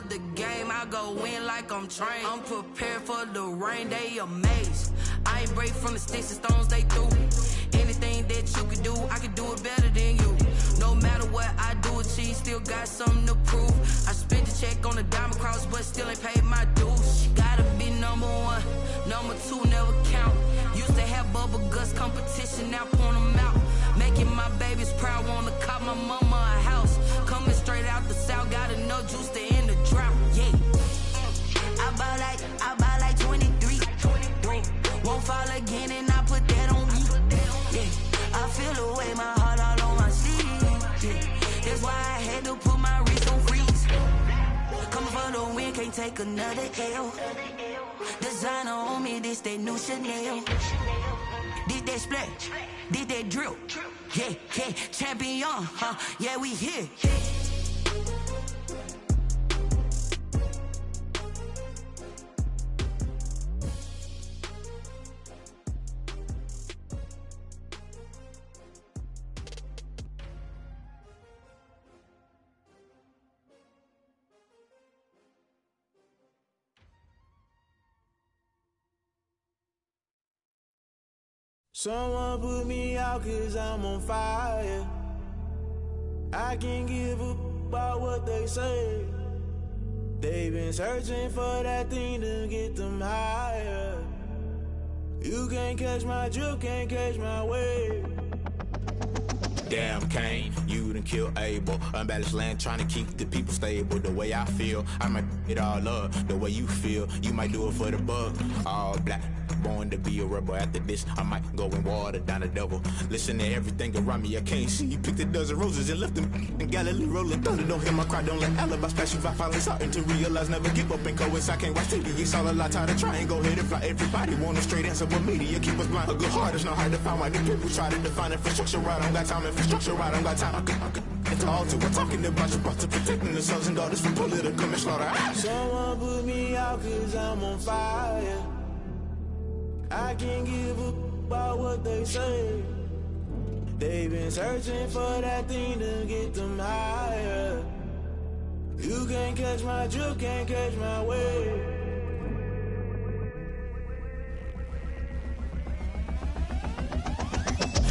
of the game, I go in like I'm trained. I'm prepared for the rain, they amazed. I ain't break from the sticks and stones they threw. Anything that you can do, I can do it better than you. No matter what I do, achieve, still got something to prove. I spent the check on the diamond cross, but still ain't paid my dues. Gotta be number one, number two never count. Used to have bubble guts competition, now point them out. Making my babies proud, wanna cop my mama a house. Coming straight out the south, got enough juice to end the drought. Yeah, I buy like 23. Won't fall again, and I put that on me. Yeah, I feel the way, my heart all on my sleeve. Yeah, that's why I had to put my wrist on freeze. Coming for the win, can't take another L. Designer on me, this that new Chanel. This that splash, this that drill. Yeah, yeah, champion, huh? Yeah, we here. Someone put me out 'cause I'm on fire. I can't give up about what they say. They've been searching for that thing to get them higher. You can't catch my drift, can't catch my wave. Damn, Kane, you done killed Abel. Unbalanced land, trying to keep the people stable. The way I feel, I might it all up. The way you feel, you might do it for the buck. All black, born to be a rebel. After this, I might go and water down the devil. Listen to everything around me, I can't see. You picked a dozen roses and left them in Galilee rolling thunder. Don't hear my cry, don't let alibis pass you by. Finally starting to realize, never give up and coincide. Can't watch TV, it's all a lot. Time to try and go ahead and fly. Everybody want a straight answer, but media keep us blind. A good heart is not hard to find. Why the people try to define infrastructure right? I don't got time. Infrastructure right, I don't got time. It's all to we're talking about you, about to protecting the sons and daughters from political manslaughter. Someone put me out 'cause I'm on fire. I can't give up about what they say. They've been searching for that thing to get them higher. You can't catch my drift, can't catch my wave.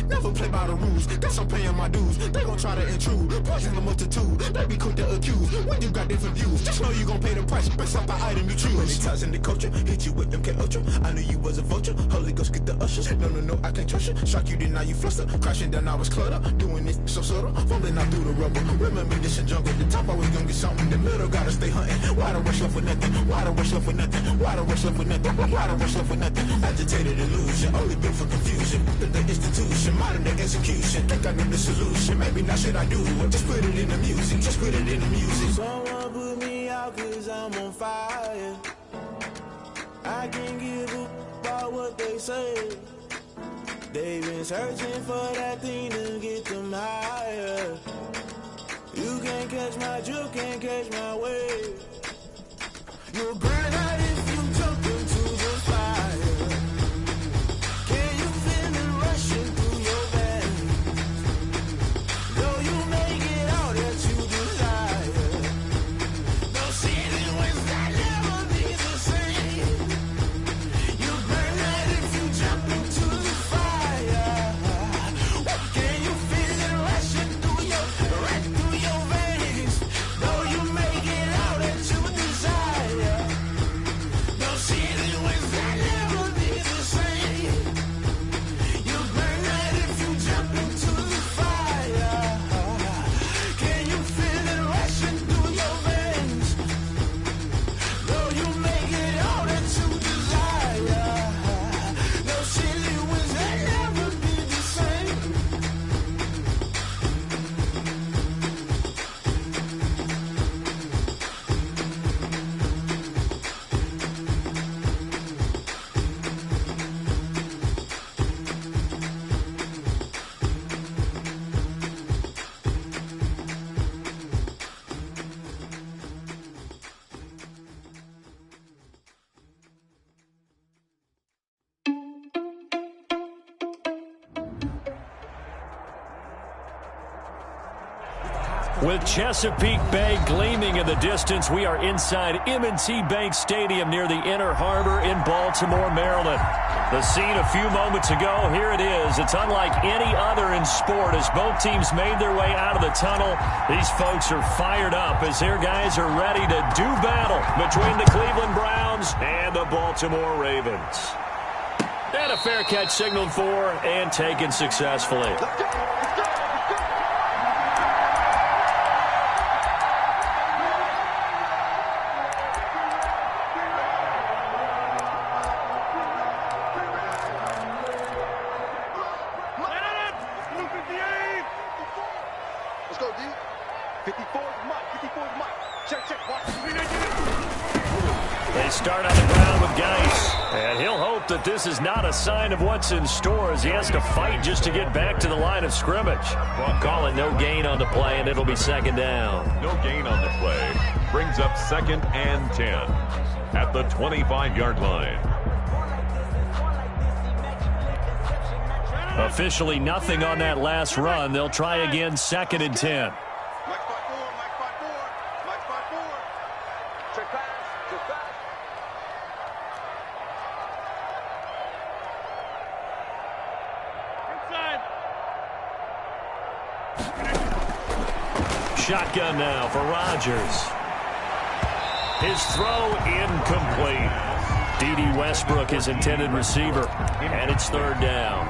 Never play by the rules, guess I'm paying my dues. They gon' try to intrude, poison the multitude. They be quick to accuse when you got different views. Just know you gon' pay the price based off the item you choose. Many times in the culture, hit you with them K Ultra. I knew you was a vulture. Holy Ghost get the ushers. No, I can't trust you. Shock you, then now you fluster. Crashing down, I was cluttered. Doing this so subtle, fumbling out through the rubble. Remember this in jungle. The top always gonna get something. The middle gotta stay hunting. Why the rush left with nothing? Why the rush left with nothing? Why the rush left with nothing? Why the rush left with nothing? Agitated illusion, only built for confusion. The institution, modern day execution. Think I know the solution. Maybe not should I do it? Just put it in the music. Just put it in the music. Someone put me out 'cause I'm on fire. I can't give up about what they say. They've been searching for that thing to get them higher. You can't catch my drift, can't catch my wave. You'll burn out if you jump into the fire. Can you feel it rushing through your veins? Though you make it all that you desire. No ceiling was that never be the same. You burn out if you jump into the fire. Can you feel it rushing through your veins? Though you make it all that you desire. With Chesapeake Bay gleaming in the distance, we are inside M&T Bank Stadium near the Inner Harbor in Baltimore, Maryland. The scene a few moments ago, here it is. It's unlike any other in sport as both teams made their way out of the tunnel. These folks are fired up as their guys are ready to do battle between the Cleveland Browns and the Baltimore Ravens. And a fair catch signaled for and taken successfully. They start on the ground with Geis, and he'll hope that this is not a sign of what's in store as he has to fight just to get back to the line of scrimmage. We'll call it no gain on the play, and it'll be second down. No gain on the play. Brings up 2nd and 10 at the 25-yard line. Officially nothing on that last run. They'll try again 2nd and 10. Shotgun now for Rodgers. His throw incomplete. D.D. Westbrook, his intended receiver, and it's 3rd down.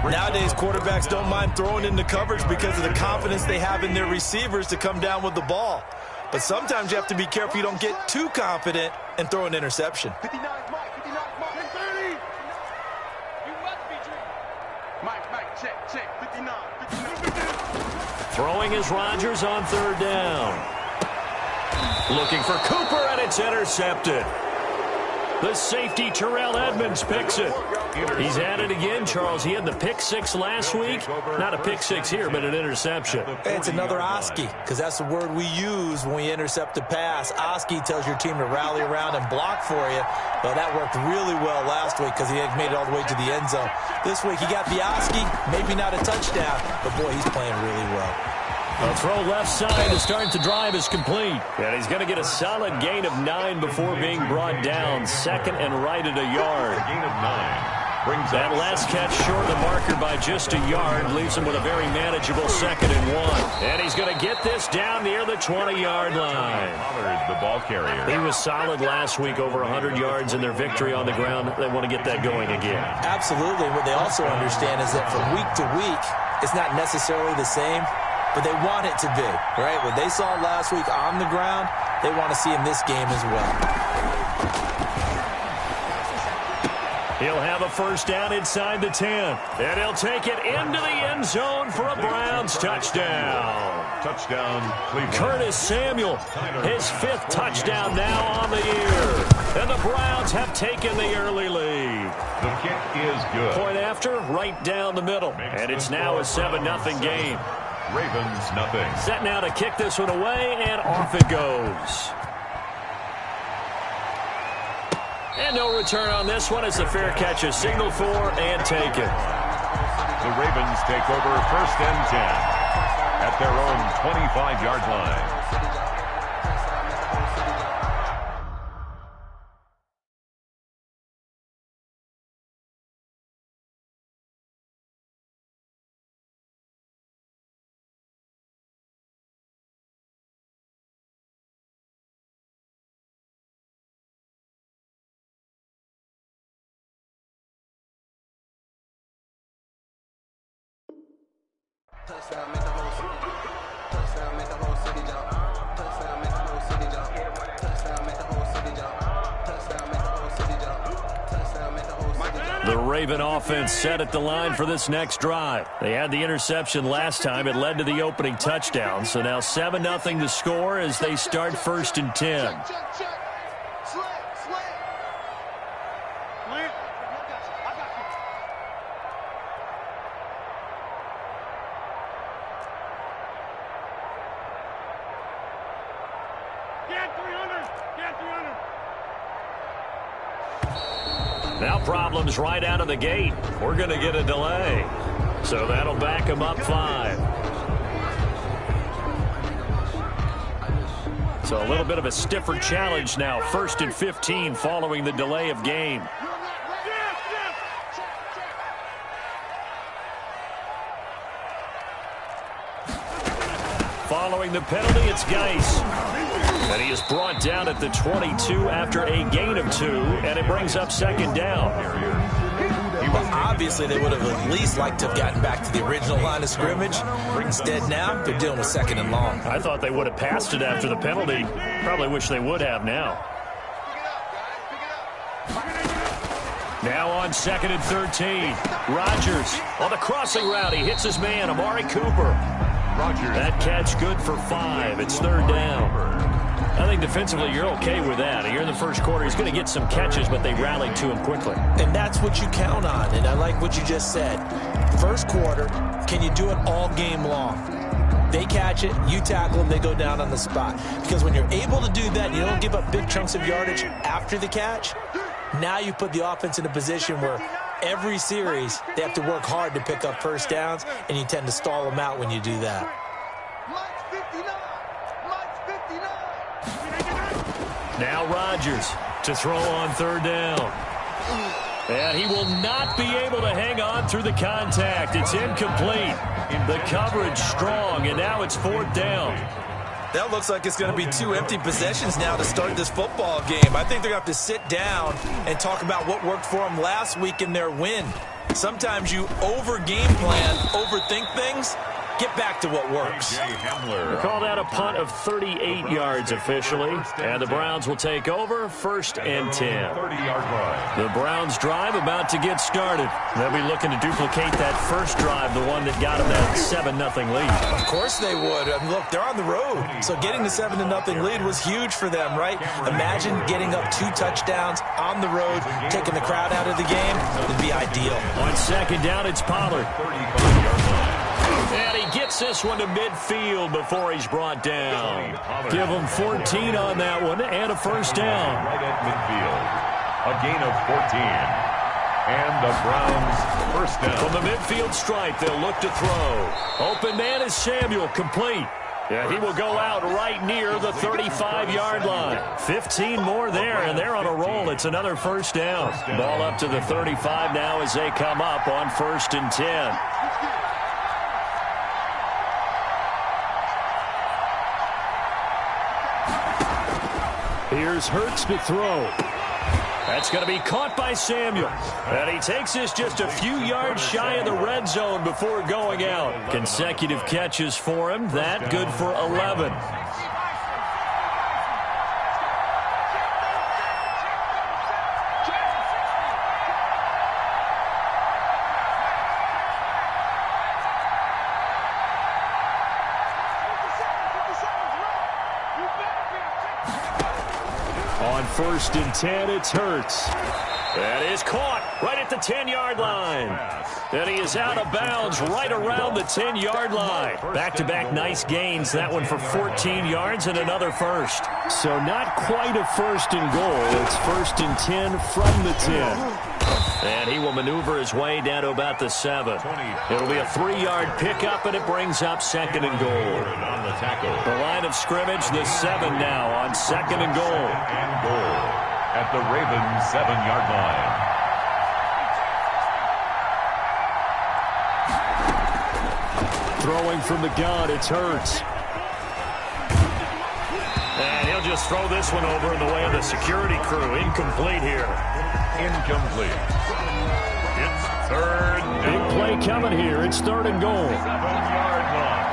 Nowadays, quarterbacks don't mind throwing into coverage because of the confidence they have in their receivers to come down with the ball. But sometimes you have to be careful you don't get too confident and throw an interception. 59, Mike, 59, Mike, 30. You must be dreaming. Mike, check, 59, 59. Throwing is Rodgers on 3rd down. Looking for Cooper, and it's intercepted. The safety, Terrell Edmonds, picks it. He's at it again, Charles. He had the pick 6 last week. Not a pick 6 here, but an interception. It's another Oski, because that's the word we use when we intercept a pass. Oski tells your team to rally around and block for you. Well, that worked really well last week because he had made it all the way to the end zone. This week he got the Oski, maybe not a touchdown, but boy, he's playing really well. A throw left side to start the drive is complete. And he's going to get a solid gain of 9 before being brought down. 2nd and right at a yard. Gain of 9. Brings that last catch short of the marker by just a yard. Leaves him with a very manageable 2nd and 1. And he's going to get this down near the 20-yard line. The ball carrier. He was solid last week, over 100 yards in their victory on the ground. They want to get that going again. Absolutely. What they also understand is that from week to week, it's not necessarily the same, but they want it to be, right? What they saw last week on the ground, they want to see in this game as well. He'll have a 1st down inside the 10. And he'll take it into the end zone for a Browns touchdown. Touchdown, Cleveland. Curtis Samuel, his 5th touchdown now on the year. And the Browns have taken the early lead. The kick is good. Point after, right down the middle. And it's now a 7-0 game. Ravens, nothing. Set now to kick this one away, and off it goes. And no return on this one as the fair catch is signaled for and taken. The Ravens take over 1st and 10 at their own 25-yard line. Touchdown, make the whole city. Touchdown, make the whole city jump. Touchdown, make the whole city jump. Touchdown, make the whole city jump. Touchdown, make the whole city jump. Touchdown, make the whole city jump. The Raven offense set at the line for this next drive. They had the interception last time. It led to the opening touchdown. So now 7-0 to score as they start 1st and 10. Now problems right out of the gate. We're going to get a delay. So that'll back them up 5. So a little bit of a stiffer challenge now. 1st and 15 following the delay of game. Following the penalty, it's Geis. And he is brought down at the 22 after a gain of 2, and it brings up 2nd down. Well, obviously, they would have at least liked to have gotten back to the original line of scrimmage. Instead, now, they're dealing with 2nd and long. I thought they would have passed it after the penalty. Probably wish they would have now. Now on 2nd and 13. Rodgers on the crossing route. He hits his man, Amari Cooper. That catch good for 5. It's 3rd down. I think defensively you're okay with that. Here in the first quarter, he's going to get some catches, but they rallied to him quickly. And that's what you count on, and I like what you just said. First quarter, can you do it all game long? They catch it, you tackle them, they go down on the spot. Because when you're able to do that, you don't give up big chunks of yardage after the catch, now you put the offense in a position where every series they have to work hard to pick up first downs, and you tend to stall them out when you do that. Now Rodgers to throw on 3rd down. And he will not be able to hang on through the contact. It's incomplete. The coverage strong, and now it's 4th down. That looks like it's going to be 2 empty possessions now to start this football game. I think they're going to have to sit down and talk about what worked for them last week in their win. Sometimes you over-game plan, overthink things. Get back to what works. They called out a punt of 38 yards officially, and the Browns will take over 1st and 10. The Browns drive about to get started. They'll be looking to duplicate that first drive, the one that got them that 7-0 lead. Of course they would. I mean, look, they're on the road, so getting the 7-0 lead was huge for them, right? Imagine getting up 2 touchdowns on the road, taking the crowd out of the game. It'd be ideal. On 2nd down, it's Pollard. And he gets this one to midfield before he's brought down. Give him 14 on that one and a first down. Right at midfield. A gain of 14. And the Browns first down. From the midfield stripe, they'll look to throw. Open man is Samuel, complete. Yeah, he will go out right near the 35-yard line. 15 more there, and they're on a roll. It's another first down. Ball up to the 35 now as they come up on 1st and 10. Here's Hurts to throw. That's going to be caught by Samuel. And he takes this just a few yards shy of the red zone before going out. Consecutive catches for him. That good for 11. On 1st and 10, it's Hurts. That is caught right at the 10-yard line. And he is out of bounds right around the 10-yard line. Back-to-back nice gains. That one for 14 yards and another first. So not quite a 1st and goal. It's 1st and 10 from the 10. And he will maneuver his way down to about the 7. It'll be a 3-yard pickup, and it brings up 2nd and goal. The line of scrimmage, the 7 now on 2nd and goal. At the Ravens 7-yard line. Throwing from the gun, it's Hurts. And he'll just throw this one over in the way of the security crew. Incomplete here. Incomplete. It's 3rd down. Big play coming here. It's 3rd and goal. 7-yard line.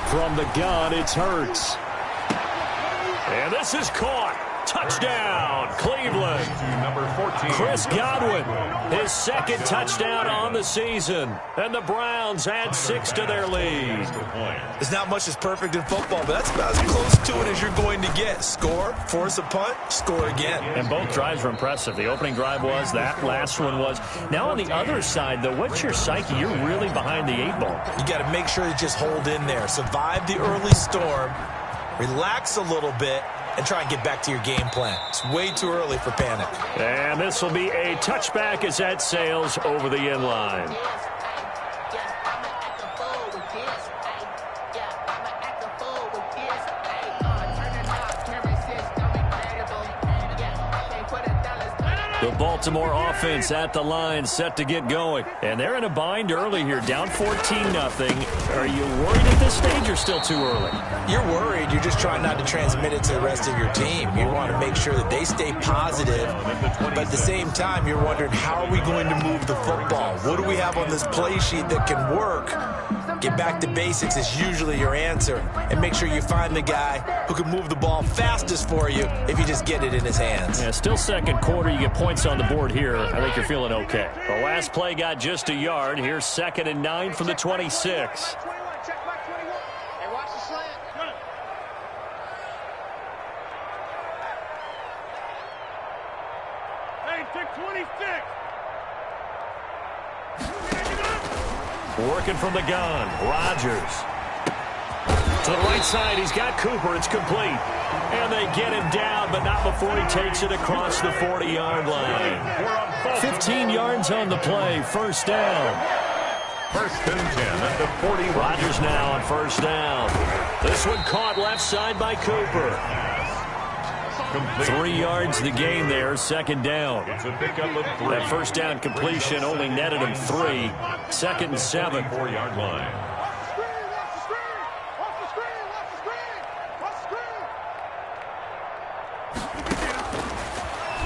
From the gun, it's Hurts. And this is caught. Touchdown, Cleveland. Number 14. Chris Godwin, his 2nd touchdown on the season. And the Browns add 6 to their lead. There's not much that's perfect in football, but that's about as close to it as you're going to get. Score, force a punt, score again. And both drives were impressive. The opening drive was, that last one was. Now on the other side, though, what's your psyche? You're really behind the 8 ball. You got to make sure you just hold in there. Survive the early storm, relax a little bit, and try and get back to your game plan. It's way too early for panic. And this will be a touchback as that sails over the end line. The Baltimore offense at the line, set to get going. And they're in a bind early here, down 14-0. Are you worried at this stage or still too early? You're worried. You're just trying not to transmit it to the rest of your team. You want to make sure that they stay positive. But at the same time, you're wondering, how are we going to move the football? What do we have on this play sheet that can work? Get back to basics is usually your answer. And make sure you find the guy who can move the ball fastest for you if you just get it in his hands. Yeah, still second quarter. You get points on the board here. I think you're feeling okay. The last play got just a yard. Here's 2nd and 9 from the 26. Working from the gun, Rodgers. To the right side, he's got Cooper. It's complete. And they get him down, but not before he takes it across the 40-yard line. 15 yards on the play, first down. 1st and 10 at the 40. Rodgers now on first down. This one caught left side by Cooper. 3 yards the gain there, 2nd down. It's a pickup of 3. That first down completion only netted him 3. 2nd and 7. 4-yard line.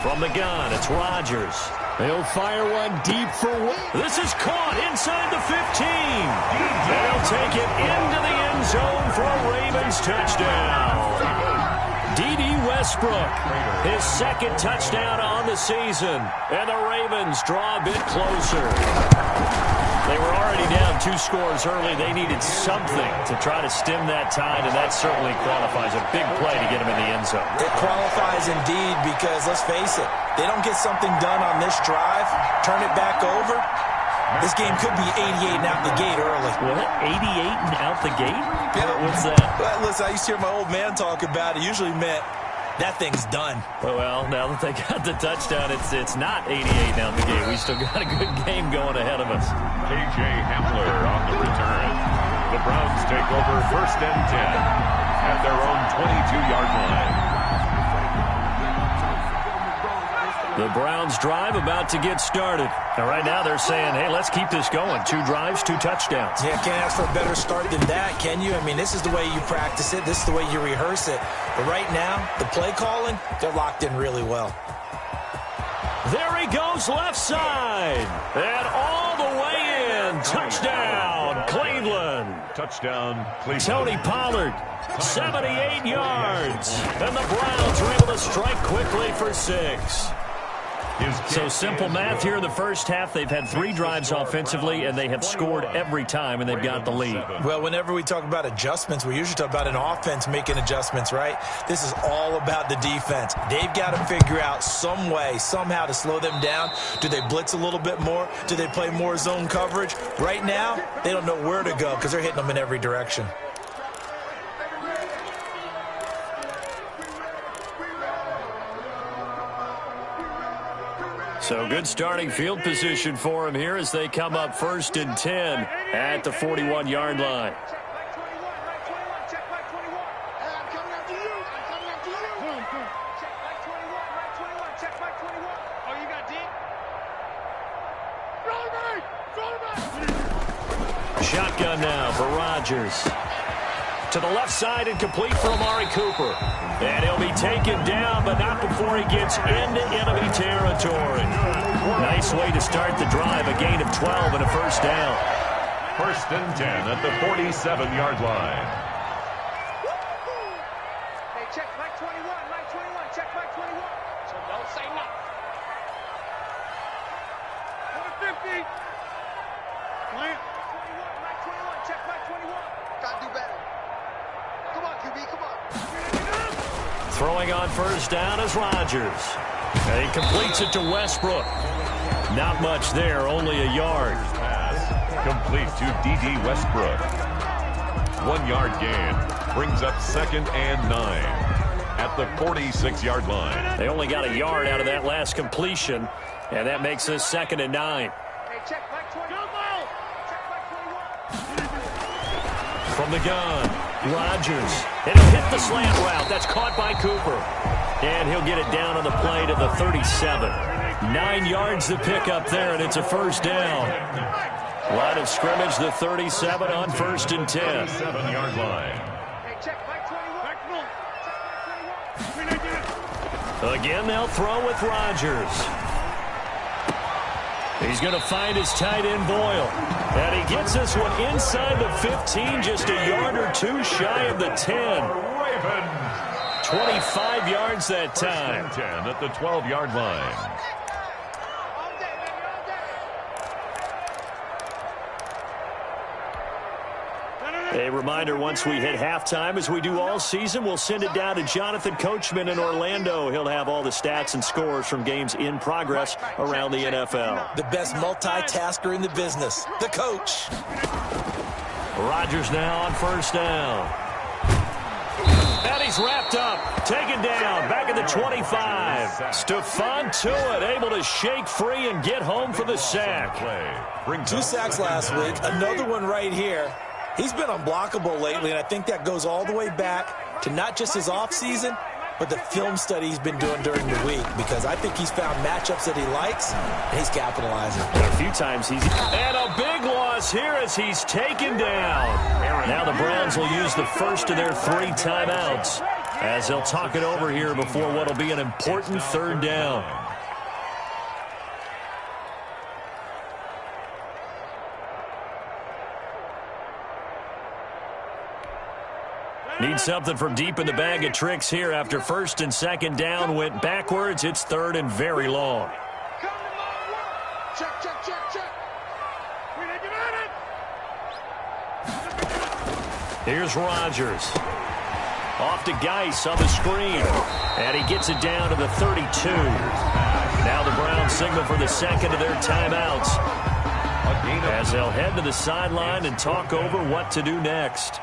From the gun, it's Rodgers. They'll fire one deep for one. This is caught inside the 15. They'll take it into the end zone for a Ravens touchdown. D.D. Westbrook, his 2nd touchdown on the season. And the Ravens draw a bit closer. They were already down 2 scores early. They needed something to try to stem that tide, and that certainly qualifies. A big play to get them in the end zone. It qualifies indeed because, let's face it, they don't get something done on this drive, turn it back over, this game could be 88 and out the gate early. What? 88 and out the gate? Yeah. What's that? Well, listen, I used to hear my old man talk about it. Usually meant that thing's done. Well, now that they got the touchdown, it's not 88 down the gate. We still got a good game going ahead of us. K.J. Hamler on the return. The Browns take over 1st and 10 at their own 22-yard line. The Browns drive about to get started. And right now they're saying, hey, let's keep this going. 2 drives, 2 touchdowns. Yeah, can't ask for a better start than that, can you? I mean, this is the way you practice it. This is the way you rehearse it. But right now, the play calling, they're locked in really well. There he goes left side. And all the way in. Touchdown, Cleveland. Touchdown, Cleveland. Tony Pollard, 78 yards. And the Browns are able to strike quickly for 6. So simple math here in the first half. They've had 3 drives offensively, and they have scored every time, and they've got the lead. Well, whenever we talk about adjustments, we usually talk about an offense making adjustments, right? This is all about the defense. They've got to figure out some way, somehow to slow them down. Do they blitz a little bit more? Do they play more zone coverage? Right now, they don't know where to go because they're hitting them in every direction. So good starting field position for him here as they come up 1st and 10 at the 41-yard line. Shotgun now for Rodgers. To the left side and complete for Amari Cooper. And he'll be taken down, but not before he gets into enemy territory. Nice way to start the drive. A gain of 12 and a first down. 1st and 10 at the 47-yard line. Hey, check Mike 21, Mike 21, check Mike 21. So don't say nothing. Number 50. Plant. Mike 21, check Mike 21. Gotta do better. Come on, QB, come on. Throwing on first down is Rodgers. And he completes it to Westbrook. Not much there, only a yard. Complete to D.D. Westbrook. 1 yard gain brings up 2nd and 9 at the 46-yard line. They only got a yard out of that last completion, and that makes this 2nd and 9. Hey, check back 20. Check back 21. From the gun, Rodgers. And he'll hit the slant route. That's caught by Cooper. And he'll get it down on the play to the 37. 9 yards to pick up there, and it's a first down. Line of scrimmage, the 37 on 1st and 10. 7-yard line. Hey, check back 21. Check back 21. Again, they'll throw with Rodgers. He's going to find his tight end, Boyle. And he gets this one inside the 15, just a yard or two shy of the 10. Ravens. 25 yards that time. 10 at the 12-yard line. All day, baby, all day. A reminder, once we hit halftime, as we do all season, we'll send it down to Jonathan Coachman in Orlando. He'll have all the stats and scores from games in progress around the NFL. The best multitasker in the business, the coach. Rodgers now on 1st down. And he's wrapped up, taken down, back at the 25. Stephon Tuitt able to shake free and get home for the sack. 2 sacks last week, another one right here. He's been unblockable lately, and I think that goes all the way back to not just his offseason, but the film study he's been doing during the week, because I think he's found matchups that he likes, and he's capitalizing. A few times he's... And a big loss here as he's taken down. Now the Browns will use the first of their 3 timeouts as they'll talk it over here before what will be an important 3rd down. Need something from deep in the bag of tricks here after 1st and 2nd down went backwards. It's 3rd and very long. Check, check, check, check. We need to get it. Here's Rodgers. Off to Geis on the screen. And he gets it down to the 32. Now the Browns signal for the 2nd of their timeouts as they'll head to the sideline and talk over what to do next.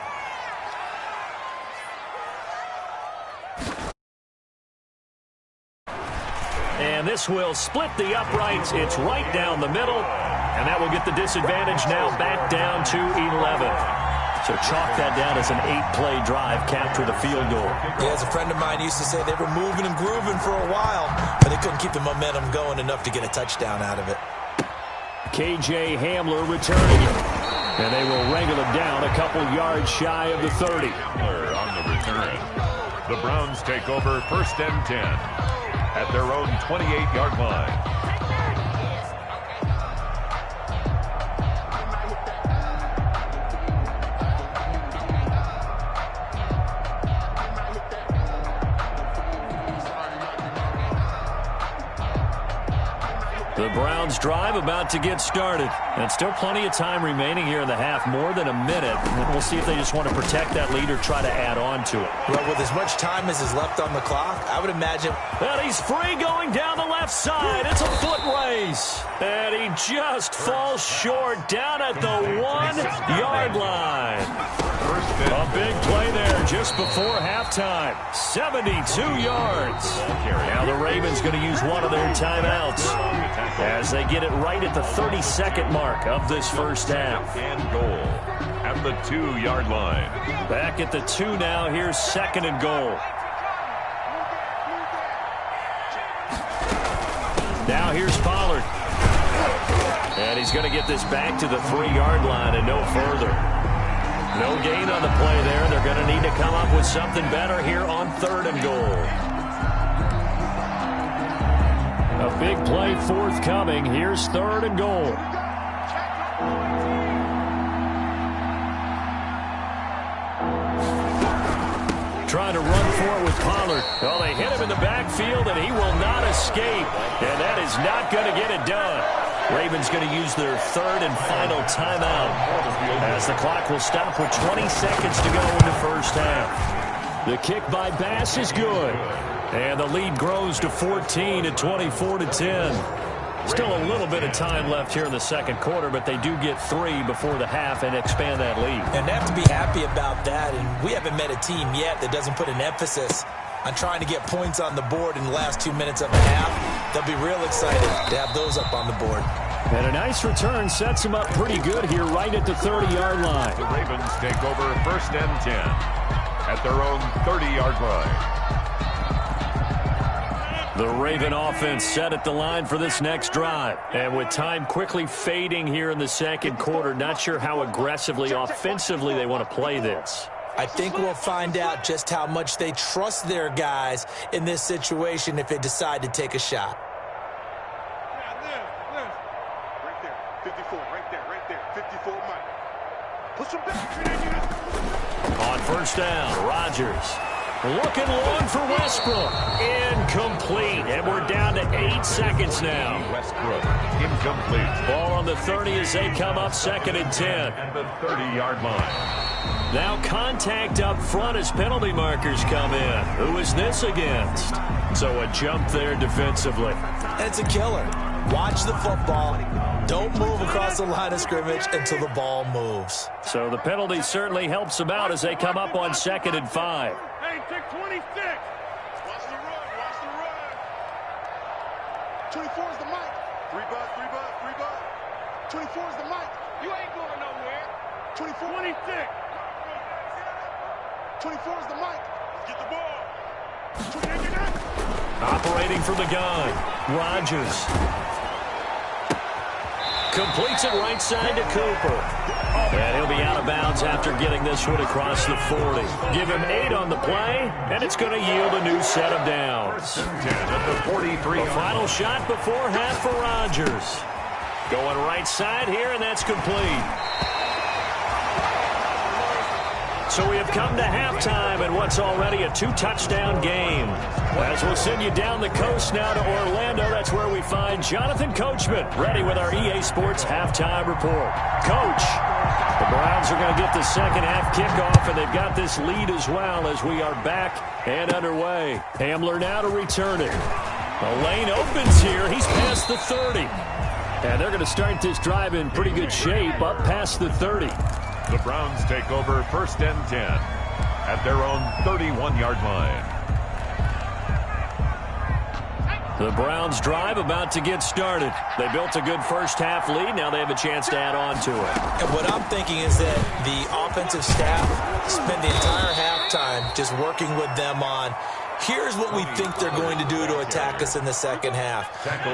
And this will split the uprights. It's right down the middle. And that will get the disadvantage now back down to 11. So chalk that down as an 8-play drive, capture the field goal. Yeah, as a friend of mine used to say, they were moving and grooving for a while, but they couldn't keep the momentum going enough to get a touchdown out of it. KJ Hamler returning it. And they will wrangle it down a couple yards shy of the 30. Hamler on the return. The Browns take over 1st and 10. At their own 28-yard line. The Browns drive about to get started. And still plenty of time remaining here in the half, more than a minute. And we'll see if they just want to protect that lead or try to add on to it. Well, with as much time as is left on the clock, I would imagine... And he's free going down the left side. It's a foot race. And he just falls short down at the 1-yard line. A big play there just before halftime. 72 yards. Now the Ravens going to use one of their timeouts as they get it right at the 32nd mark of this first half. And goal at the 2-yard line. Back at the 2 now. Here's 2nd and goal. Now here's Pollard. And he's going to get this back to the 3-yard line and no further. No gain on the play there. They're going to need to come up with something better here on 3rd and goal. A big play forthcoming. Here's 3rd and goal. Trying to run for it with Pollard. Well, they hit him in the backfield, and he will not escape. And that is not going to get it done. Ravens going to use their 3rd and final timeout as the clock will stop with 20 seconds to go in the first half. The kick by Bass is good. And the lead grows to 14 at 24-10. Still a little bit of time left here in the 2nd quarter, but they do get 3 before the half and expand that lead. And they have to be happy about that. And we haven't met a team yet that doesn't put an emphasis on trying to get points on the board in the last 2 minutes of the half. They'll be real excited to have those up on the board. And a nice return sets them up pretty good here right at the 30-yard line. The Ravens take over 1st and 10 at their own 30-yard line. The Raven offense set at the line for this next drive. And with time quickly fading here in the second quarter, not sure how aggressively, offensively they want to play this. I think we'll find out just how much they trust their guys in this situation if they decide to take a shot. Right there, 54, right there, 54, Mike. Push him back. On first down, Rodgers. Looking long for Westbrook. Incomplete. And we're down to 8 seconds now. Westbrook, incomplete. Ball on the 30 as they come up 2nd and 10. At the 30-yard line. Now contact up front as penalty markers come in. Who is this against? So a jump there defensively. It's a killer. Watch the football. Don't move across the line of scrimmage until the ball moves. So the penalty certainly helps them out as they come up on 2nd and 5. Hey, take 26. Watch the run, watch the run. 24 is the mic. 3 bud, 3 bud, 3 bud. 24 is the mic. You ain't going nowhere. 24. 26. 24 is the mic. Get the ball. 29. Operating from the gun, Rodgers. Completes it right side to Cooper. And he'll be out of bounds after getting this one across the 40. Give him 8 on the play, and it's going to yield a new set of downs. 10 at the 43. The final shot before half for Rodgers. Going right side here, and that's complete. So we have come to halftime in what's already a 2-touchdown game. As we'll send you down the coast now to Orlando, that's where we find Jonathan Coachman, ready with our EA Sports halftime report. Coach, the Browns are going to get the second half kickoff, and they've got this lead as well as we are back and underway. Hamler now to return it. The lane opens here. He's past the 30. And they're going to start this drive in pretty good shape up past the 30. The Browns take over 1st and 10 at their own 31-yard line. The Browns drive about to get started. They built a good first half lead. Now they have a chance to add on to it. And what I'm thinking is that the offensive staff spent the entire halftime just working with them on, here's what we think they're going to do to attack us in the second half.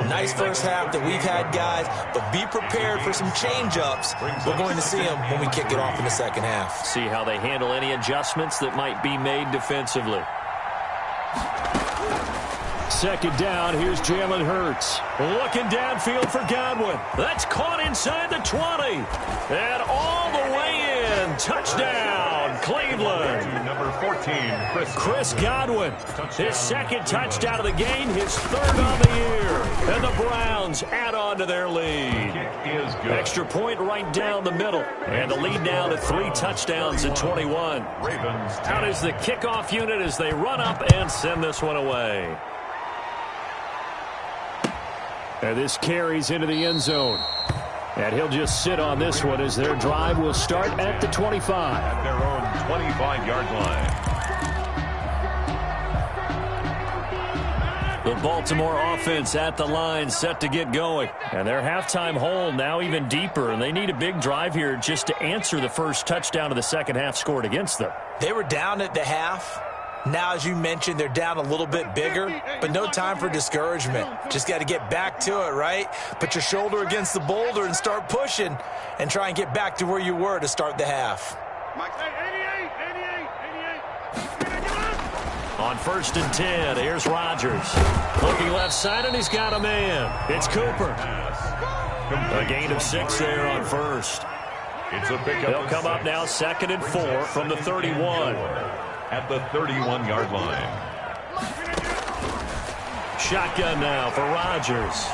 Nice first half that we've had, guys, but be prepared for some change-ups. We're going to see them when we kick it off in the second half. See how they handle any adjustments that might be made defensively. Second down, here's Jalen Hurts. Looking downfield for Godwin. That's caught inside the 20. And all the way in. Touchdown, Cleveland. Number 14, Chris Godwin. His second touchdown of the game, his third on the year. And the Browns add on to their lead. Is good. Extra point right down the middle. And the lead now to 3 touchdowns at 21. Ravens. Out is the kickoff unit as they run up and send this one away. And this carries into the end zone. And he'll just sit on this one as their drive will start at the 25. At their own 25-yard line. The Baltimore offense at the line set to get going. And their halftime hole now even deeper. And they need a big drive here just to answer the first touchdown of the second half scored against them. They were down at the half. Now, as you mentioned, they're down a little bit bigger, but no time for discouragement. Just got to get back to it, right? Put your shoulder against the boulder and start pushing and try and get back to where you were to start the half. On 1st and 10, here's Rodgers. Looking left side, and he's got a man. It's Cooper. A gain of 6 there on first. It's a pickup. They'll come up now 2nd and 4 from the 31. At the 31-yard line. Shotgun now for Rodgers.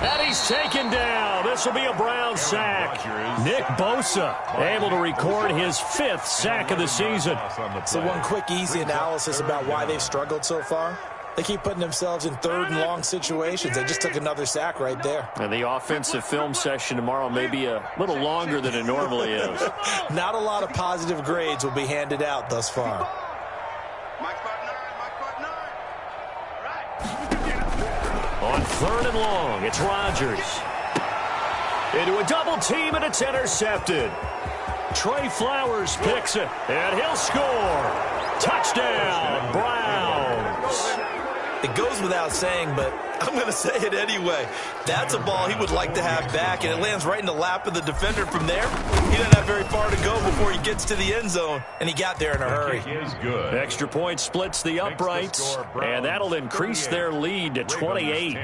And he's taken down. This will be a Brown sack. Nick Bosa able to record his 5th sack of the season. So one quick, easy analysis about why they've struggled so far. They keep putting themselves in 3rd and long situations. They just took another sack right there. And the offensive film session tomorrow may be a little longer than it normally is. Not a lot of positive grades will be handed out thus far. 3rd and long. It's Rodgers. Into a double team, and it's intercepted. Trey Flowers picks it, and he'll score. Touchdown, Browns. It goes without saying, but I'm going to say it anyway. That's a ball he would like to have back, and it lands right in the lap of the defender from there. He doesn't have very far to go before he gets to the end zone, and he got there in a hurry. Is good. Extra point splits the uprights, and that'll increase their lead to 28.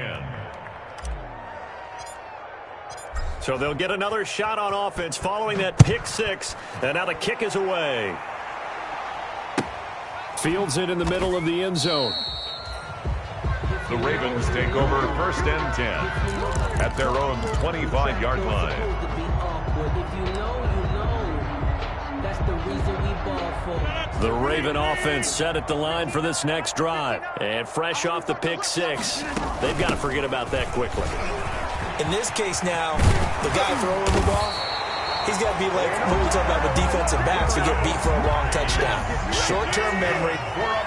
So they'll get another shot on offense following that pick 6, and now the kick is away. Fields it in the middle of the end zone. The Ravens take over 1st and 10 at their own 25-yard line. The Raven offense set at the line for this next drive. And fresh off the pick 6, they've got to forget about that quickly. In this case now, the guy throwing the ball, he's got to be like what we talk about with defensive backs who get beat for a long touchdown. Short-term memory,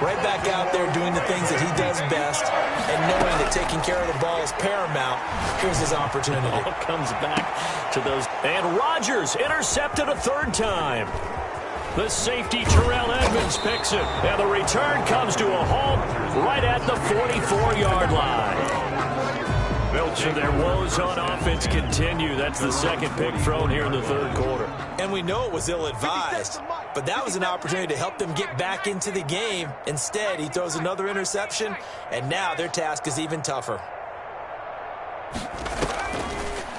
right back out there doing the things that he does best, and knowing that taking care of the ball is paramount. Here's his opportunity. All comes back to those. And Rodgers intercepted a 3rd time. The safety, Terrell Edmonds, picks it. And the return comes to a halt right at the 44-yard line. So their woes on offense continue. That's the 2nd pick thrown here in the 3rd quarter. And we know it was ill-advised, but that was an opportunity to help them get back into the game. Instead, he throws another interception, and now their task is even tougher.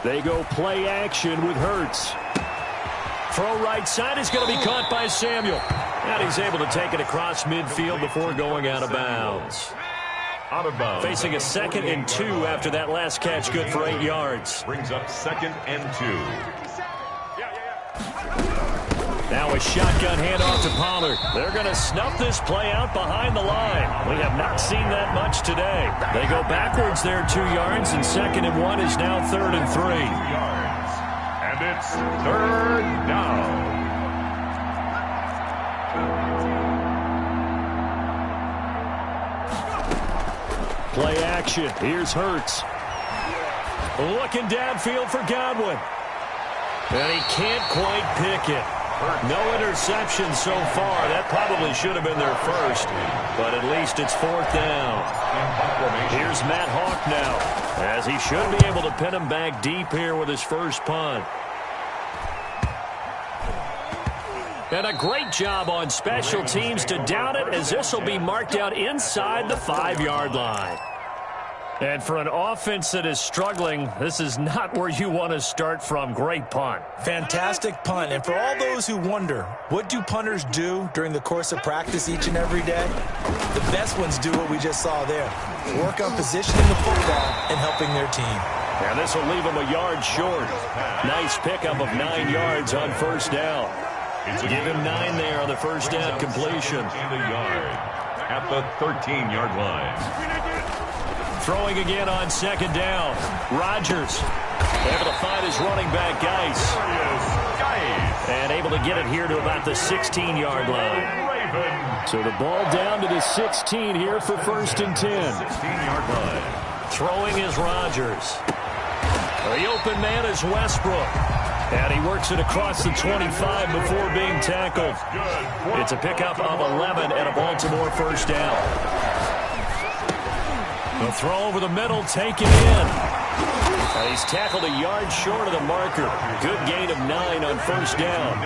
They go play action with Hurts. Throw right side is going to be caught by Samuel. And he's able to take it across midfield before going out of bounds. Out of bounds. Facing a 2nd and 2 after that last catch, good for 8 yards. Brings up 2nd and 2. Now a shotgun handoff to Pollard. They're going to snuff this play out behind the line. We have not seen that much today. They go backwards there 2 yards, and 2nd and 1 is now 3rd and 3. 2 yards. And it's 3rd down. Play action. Here's Hurts. Looking downfield for Godwin. And he can't quite pick it. No interception so far. That probably should have been their first, but at least it's 4th down. Here's Matt Hawk now, as he should be able to pin him back deep here with his first punt. And a great job on special teams to down it, as this will be marked out inside the 5-yard line. And for an offense that is struggling, this is not where you want to start from. Great punt. Fantastic punt. And for all those who wonder, what do punters do during the course of practice each and every day? The best ones do what we just saw there. Work on positioning the football and helping their team. And this will leave them a yard short. Nice pickup of 9 yards on 1st down. Give him 9 there on the 1st down completion. At the 13-yard line. Throwing again on 2nd down. Rodgers able to find his running back, Geis. And able to get it here to about the 16-yard line. So the ball down to the 16 here for 1st and 10. 16-yard line. Throwing is Rodgers. The open man is Westbrook. And he works it across the 25 before being tackled. It's a pickup of 11 and a Baltimore 1st down. The throw over the middle, taken in. And he's tackled a yard short of the marker. Good gain of 9 on 1st down.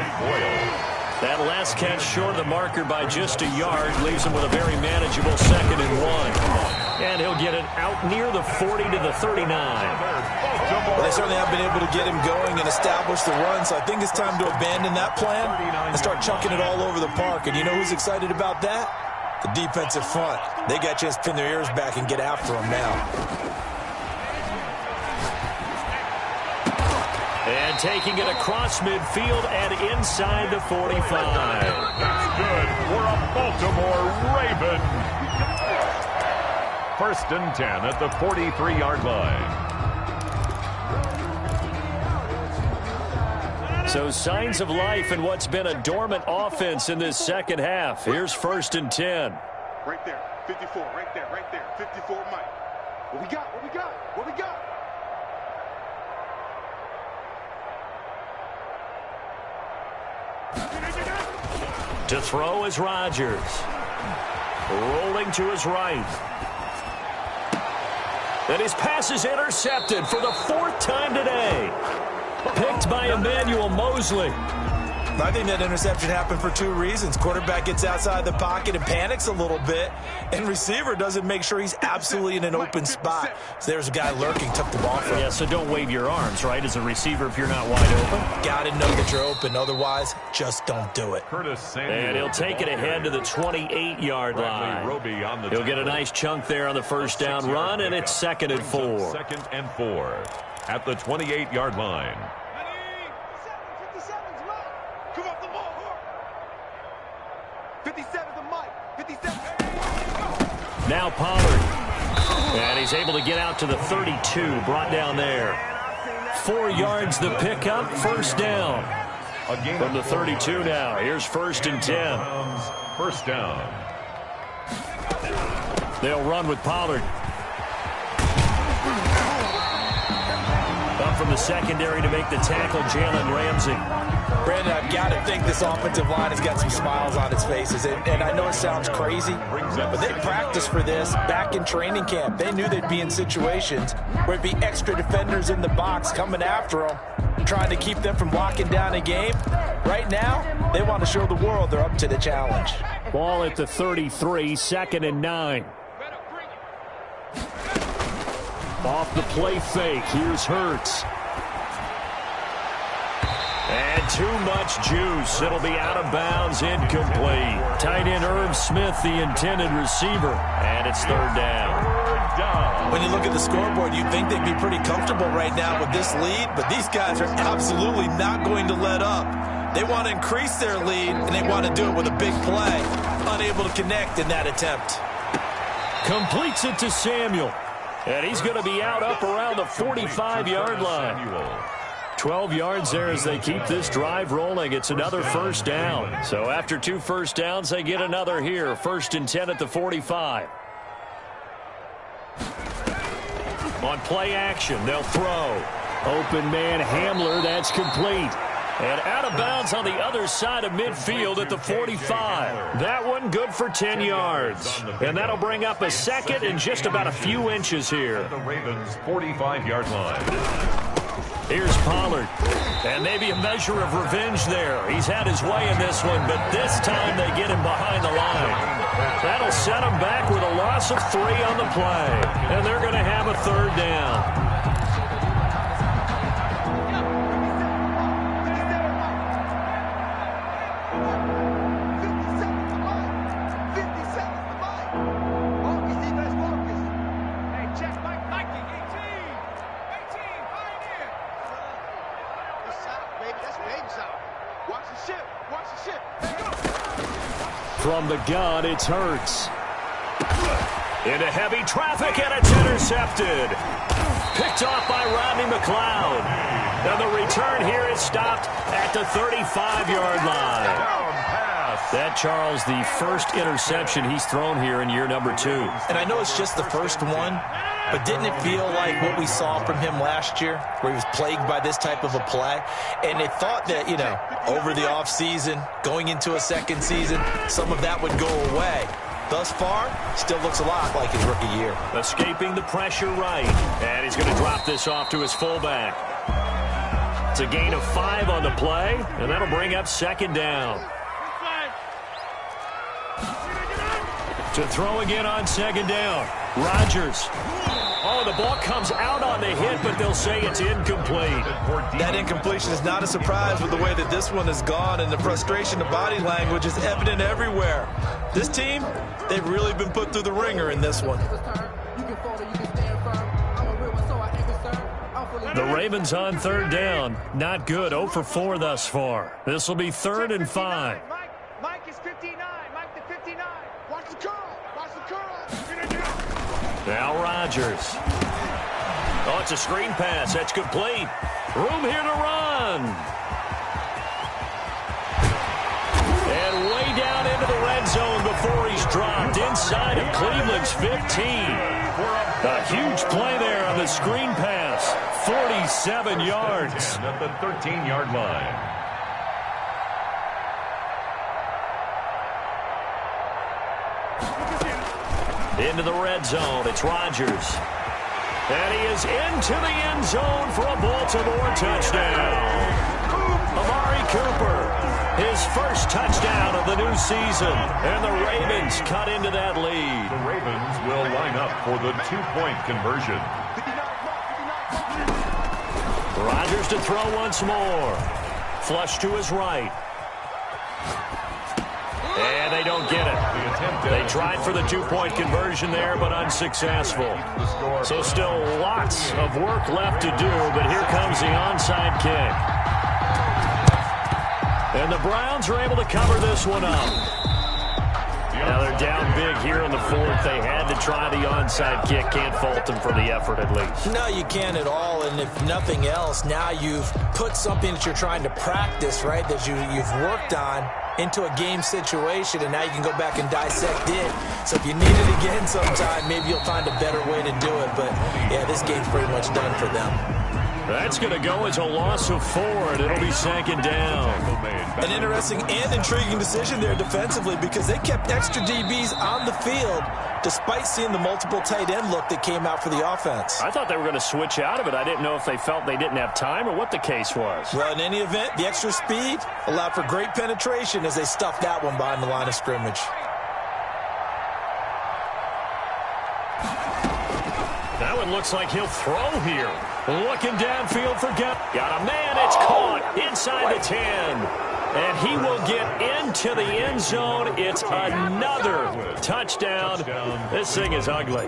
That last catch short of the marker by just a yard leaves him with a very manageable 2nd and 1. And he'll get it out near the 40 to the 39. Well, they certainly have been able to get him going and establish the run, so I think it's time to abandon that plan and start chucking it all over the park. And you know who's excited about that? The defensive front. They got a chance to pin their ears back and get after him now. And taking it across midfield and inside the 45. That's good for a Baltimore Raven. 1st and 10 at the 43-yard line. So signs of life in what's been a dormant offense in this 2nd half. Here's 1st and 10. Right there, 54, right there, 54, Mike. What we got? What we got? What we got? To throw is Rodgers. Rolling to his right. And his pass is intercepted for the 4th time today. Picked by Emmanuel Mosley. I think that interception happened for 2 reasons. Quarterback gets outside the pocket and panics a little bit, and receiver doesn't make sure he's absolutely in an open spot. So there's a guy lurking, took the ball from him. Yeah, so don't wave your arms, right, as a receiver if you're not wide open. Got to know that you're open. Otherwise, just don't do it. Curtis Samuel. And he'll take it ahead to the 28-yard line. Roby on the He'll get a nice chunk there on the first down run, and it's 2nd and 4. 2nd and 4 at the 28-yard line. Come off the ball. 57's the mic. 57. Now Pollard. And he's able to get out to the 32, brought down there. 4 yards the pickup, first down. From the 32 now. Here's 1st and 10. First down. They'll run with Pollard. Up from the secondary to make the tackle, Jalen Ramsey. Brandon, I've got to think this offensive line has got some smiles on its faces. And I know it sounds crazy, but they practiced for this back in training camp. They knew they'd be in situations where it'd be extra defenders in the box coming after them, trying to keep them from locking down a game. Right now, they want to show the world they're up to the challenge. Ball at the 33, 2nd and 9. Off the play fake, here's Hurts. And too much juice. It'll be out of bounds, incomplete. Tight end Irv Smith, the intended receiver. And it's 3rd down. When you look at the scoreboard, you'd think they'd be pretty comfortable right now with this lead, but these guys are absolutely not going to let up. They want to increase their lead, and they want to do it with a big play. Unable to connect in that attempt. Completes it to Samuel. And he's going to be out up around the 45-yard line. 12 yards there as they keep this drive rolling. It's another first down. So after 2 first downs, they get another here. 1st and 10 at the 45. On play action, they'll throw. Open man Hamler, that's complete. And out of bounds on the other side of midfield at the 45. That one good for 10 yards. And that'll bring up a 2nd and just about a few inches here. The Ravens' 45-yard line. Here's Pollard. And maybe a measure of revenge there. He's had his way in this one, but this time they get him behind the line. That'll set him back with a loss of 3 on the play. And they're going to have a 3rd down. From the gun, it's Hurts. Into heavy traffic, and it's intercepted. Picked off by Rodney McLeod. And the return here is stopped at the 35-yard line. That, Charles, the first interception he's thrown here in year number 2. And I know it's just the first one, but didn't it feel like what we saw from him last year, where he was plagued by this type of a play? And they thought that, you know, over the offseason, going into a second season, some of that would go away. Thus far, still looks a lot like his rookie year. Escaping the pressure right. And he's going to drop this off to his fullback. It's a gain of 5 on the play, and that'll bring up 2nd down. To throw again on 2nd down. Rodgers. Oh, the ball comes out on the hit, but they'll say it's incomplete. That incompletion is not a surprise with the way that this one has gone, and the frustration of body language is evident everywhere. This team, they've really been put through the ringer in this one. The Ravens on 3rd down. Not good. 0 for 4 thus far. This will be 3rd and 5. Mike is 59. Mike the 59. Watch the curl. Watch the curl. Now Rodgers. Oh, it's a screen pass. That's complete. Room here to run. And way down into the red zone before he's dropped inside of Cleveland's 15. A huge play there on the screen pass. 47 yards. At the 13-yard line. Into the red zone. It's Rodgers. And he is into the end zone for a Baltimore touchdown. Amari Cooper, his first touchdown of the new season. And the Ravens cut into that lead. The Ravens will line up for the two-point conversion. Rodgers to throw once more. Flush to his right. And they don't get it. They tried for the two-point conversion there, but unsuccessful. So still lots of work left to do, but here comes the onside kick. And the Browns are able to cover this one up. Now they're down big here in the fourth. They had to try the onside kick. Can't fault them for the effort at least. No, you can't at all. And if nothing else, now you've put something that you're trying to practice, right, that you've worked on into a game situation, and now you can go back and dissect it. So if you need it again sometime, maybe you'll find a better way to do it. But, yeah, this game's pretty much done for them. That's going to go as a loss of 4, and it'll be second down. An interesting and intriguing decision there defensively because they kept extra DBs on the field despite seeing the multiple tight end look that came out for the offense. I thought they were going to switch out of it. I didn't know if they felt they didn't have time or what the case was. Well, in any event, the extra speed allowed for great penetration as they stuffed that one behind the line of scrimmage. That one looks like he'll throw here. Looking downfield for got a man. It's caught inside the 10. And he will get into the end zone. It's another touchdown. This thing is ugly.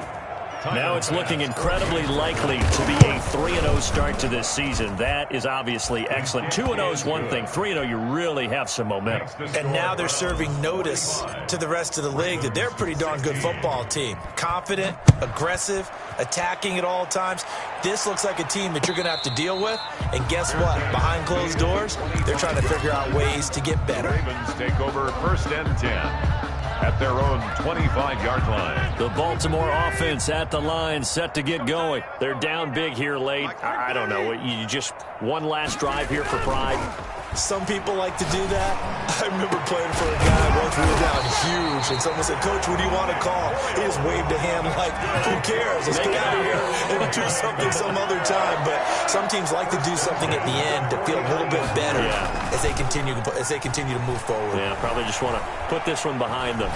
Now it's looking incredibly likely to be a 3-0 start to this season. That is obviously excellent. 2-0 is one thing. 3-0, you really have some momentum. And now they're serving notice to the rest of the league that they're a pretty darn good football team. Confident, aggressive, attacking at all times. This looks like a team that you're going to have to deal with. And guess what? Behind closed doors, they're trying to figure out ways to get better. Ravens take over first and 10. At their own 25-yard line. The Baltimore offense at the line, set to get going. They're down big here late. I don't know. You just one last drive here for pride. Some people like to do that. I remember playing for a guy once we were down huge, and someone said, "Coach, what do you want to call?" He just waved a hand like, "Who cares? Let's get out of here and do something some other time." But some teams like to do something at the end to feel a little bit better as they continue to move forward. Yeah, probably just want to put this one behind them.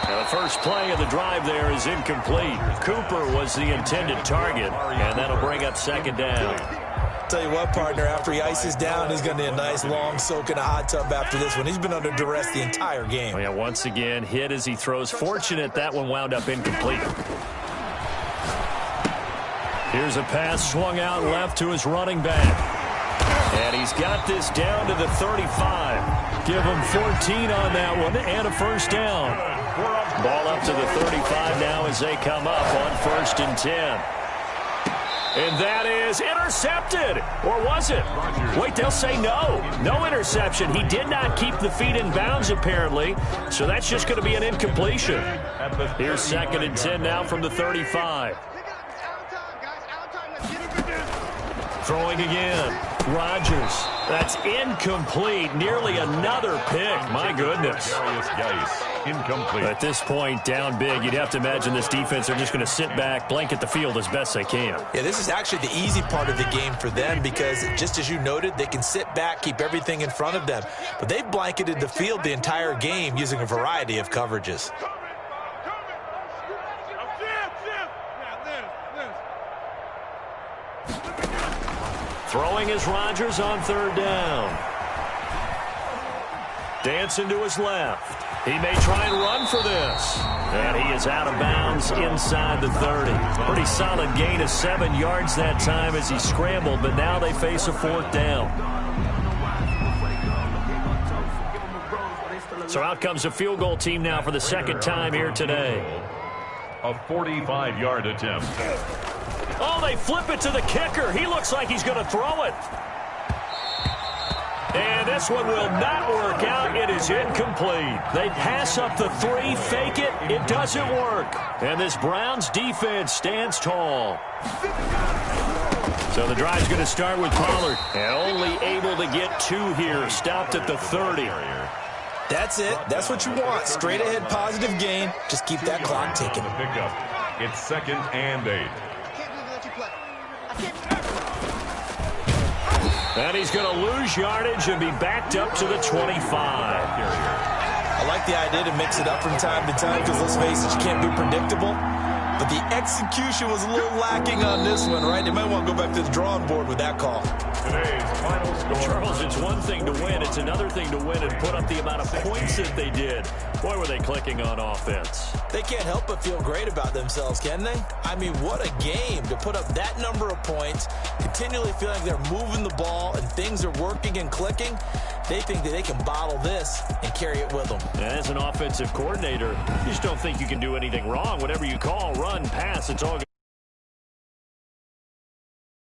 Now the first play of the drive there is incomplete. Cooper was the intended target, and that'll bring up second down. Tell you what, partner, after he ices down, he's going to need a nice long soak in a hot tub after this one. He's been under duress the entire game. Oh, yeah, once again, hit as he throws. Fortunate that one wound up incomplete. Here's a pass swung out left to his running back. And he's got this down to the 35. Give him 14 on that one and a first down. Ball up to the 35 now as they come up on first and 10. And that is intercepted. Or was it? Wait, they'll say no. No interception. He did not keep the feet in bounds, apparently. So that's just going to be an incompletion. Here's second and 10 now from the 35. Throwing again. Rodgers. That's incomplete. Nearly another pick. My goodness. Incomplete. At this point, down big, you'd have to imagine this defense are just going to sit back, blanket the field as best they can. Yeah, this is actually the easy part of the game for them because, just as you noted, they can sit back, keep everything in front of them. But they've blanketed the field the entire game using a variety of coverages. Throwing is Rodgers on third down. Dancing to his left. He may try and run for this. And he is out of bounds inside the 30. Pretty solid gain of 7 yards that time as he scrambled, but now they face a fourth down. So out comes a field goal team now for the second time here today. A 45-yard attempt. Oh, they flip it to the kicker. He looks like he's going to throw it. And this one will not work out. It is incomplete. They pass up the 3, fake it. It doesn't work. And this Browns defense stands tall. So the drive's going to start with Pollard. And only able to get 2 here. Stopped at the 30. That's it. That's what you want. Straight ahead positive gain. Just keep that clock ticking. The pickup. It's 2nd and 8. And he's going to lose yardage and be backed up to the 25. I like the idea to mix it up from time to time because, let's face it, you can't be predictable. But the execution was a little lacking on this one, right? They might want to go back to the drawing board with that call. Today's final score. Charles, it's one thing to win. It's another thing to win and put up the amount of points that they did. Boy, were they clicking on offense. They can't help but feel great about themselves, can they? I mean, what a game to put up that number of points, continually feeling like they're moving the ball and things are working and clicking. They think that they can bottle this and carry it with them. As an offensive coordinator, you just don't think you can do anything wrong. Whatever you call, run, pass, it's all good.